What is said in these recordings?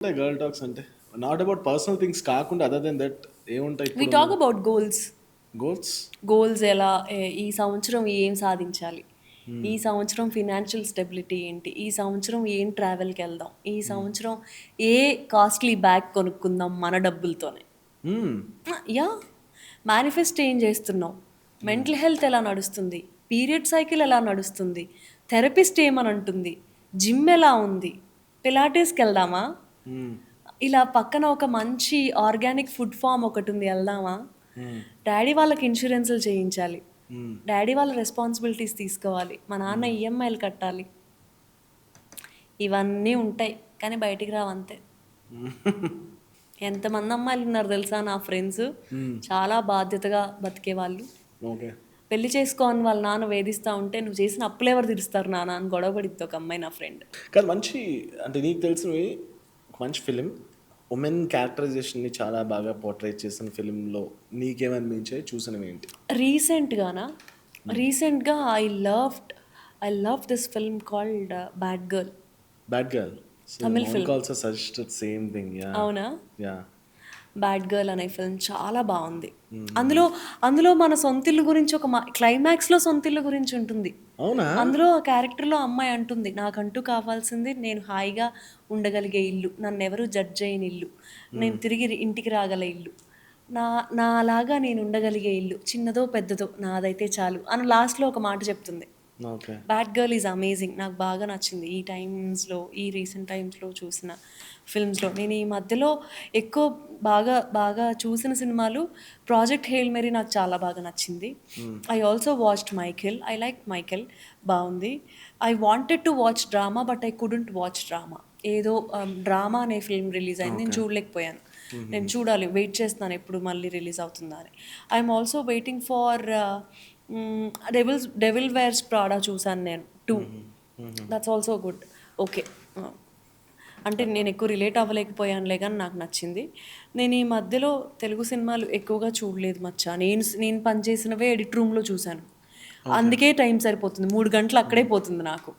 ఉంటాయి girl talks అంటే not about personal things కాకుండా అదర్ దెన్ దట్ ఏముంటాయి వి ఇప్పుడు talk about goals. Goals. Goals ఎలా ఈ సంవత్సరం ఏం సాధించాలి, ఈ సంవత్సరం ఫినాన్షియల్ స్టెబిలిటీ ఏంటి, ఈ సంవత్సరం ఏం ట్రావెల్కి వెళ్దాం, ఈ సంవత్సరం ఏ కాస్ట్లీ బ్యాగ్ కొనుక్కుందాం మన డబ్బులతోనే. యా, మేనిఫెస్ట్ ఏం చేస్తున్నావు, మెంటల్ హెల్త్ ఎలా నడుస్తుంది, పీరియడ్ సైకిల్ ఎలా నడుస్తుంది, థెరపిస్ట్ ఏమని అంటుంది, జిమ్ ఎలా ఉంది, పిలాటిస్కి వెళ్దామా, ఇలా పక్కన ఒక మంచి ఆర్గానిక్ ఫుడ్ ఫామ్ ఒకటి ఉంది వెళ్దామా, డాడీ వాళ్ళకి ఇన్సూరెన్స్లు చేయించాలి, డాడీ వాళ్ళ రెస్పాన్సిబిలిటీస్ తీసుకోవాలి, మా నాన్న ఈఎంఐలు కట్టాలి, ఇవన్నీ ఉంటాయి కానీ బయటికి రావంతే. ఎంతమంది అమ్మాయిలు ఉన్నారు తెలుసా నా ఫ్రెండ్స్, చాలా బాధ్యతగా బతికే వాళ్ళు. ఓకే. పెళ్లి చేసుకోని వాళ్ళ నాన్న వేధిస్తూ ఉంటే నువ్వు చేసిన అప్పులు ఎవరు తీరుస్తారు నాన్న అని గొడవపడిద్ది ఒక అమ్మాయి, నా ఫ్రెండ్. కానీ మంచి అంటే నీకు తెలిసినవి ఒక మంచి ఫిలిం ఉమెన్ క్యారెక్టరైజేషన్ని చాలా బాగా పోర్ట్రేట్ చేసిన ఫిలింలో నీకేమనిపించాయి, చూసినవి ఏంటి? రీసెంట్గా I love this film called bad girl. Bad girl. Tamil film. Also suggested same thing. Yeah. అవునా? యా. బ్యాడ్ గర్ల్ అనే ఫిల్మ్ చాలా బాగుంది. అందులో మన సొంతిల్లు గురించి ఒక క్లైమాక్స్లో సొంతిల్లు గురించి ఉంటుంది. అవునా? అందులో ఆ క్యారెక్టర్లో అమ్మాయి అంటుంది, నాకంటూ కావాల్సింది నేను హాయిగా ఉండగలిగే ఇల్లు, నన్ను ఎవరు జడ్జ్ చేయని ఇల్లు, నేను తిరిగి ఇంటికి రాగల ఇల్లు, నా అలాగా నేను ఉండగలిగే ఇల్లు, చిన్నదో పెద్దదో నాదైతే చాలు అని లాస్ట్లో ఒక మాట చెప్తుంది. Okay. Bad girl is amazing, నాకు బాగా నచ్చింది. ఈ రీసెంట్ టైమ్స్లో చూసిన ఫిల్మ్స్లో నేను ఈ మధ్యలో ఎక్కువ బాగా చూసిన సినిమాలు ప్రాజెక్ట్ హెయిల్ మేరీ నాకు చాలా బాగా నచ్చింది. I also watched Michael, I like Michael, బాగుంది. I wanted to watch drama but I couldn't watch drama. ఏదో డ్రామా అనే ఫిల్మ్ రిలీజ్ అయింది, నేను చూడలేకపోయాను. నేను చూడాలి, వెయిట్ చేస్తున్నాను ఎప్పుడు మళ్ళీ రిలీజ్ అవుతుందా అని. I'm also waiting for devil wears Prada చూసాను నేను 2. That's also good. ఓకే, అంటే నేను ఎక్కువ రిలేట్ అవ్వలేకపోయానులే కానీ నాకు నచ్చింది. నేను ఈ మధ్యలో తెలుగు సినిమాలు ఎక్కువగా చూడలేదు మచ్చా. నేను పనిచేసినవే ఎడిట్ రూమ్లో చూశాను, అందుకే టైం సరిపోతుంది, 3 గంటలు అక్కడే పోతుంది నాకు.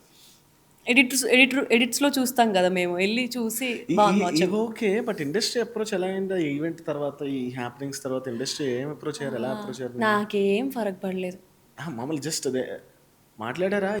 ఎడిట్స్లో చూస్తాం కదా మేము, వెళ్ళి చూసి బాగుంది. ఓకే, బట్ ఇండస్ట్రీ అప్రోచ్ ఎలా అయిందా ఈ ఈవెంట్ తర్వాత, ఈ హ్యాపెనింగ్స్ తర్వాత ఇండస్ట్రీ ఏం అప్రోచ్ అయ్యారు, ఎలా అప్రోచ్ అయ్యారు? నాకేం ఫరక్ పడలేదు. మామూలు జస్ట్ అదే మాట్లాడారా?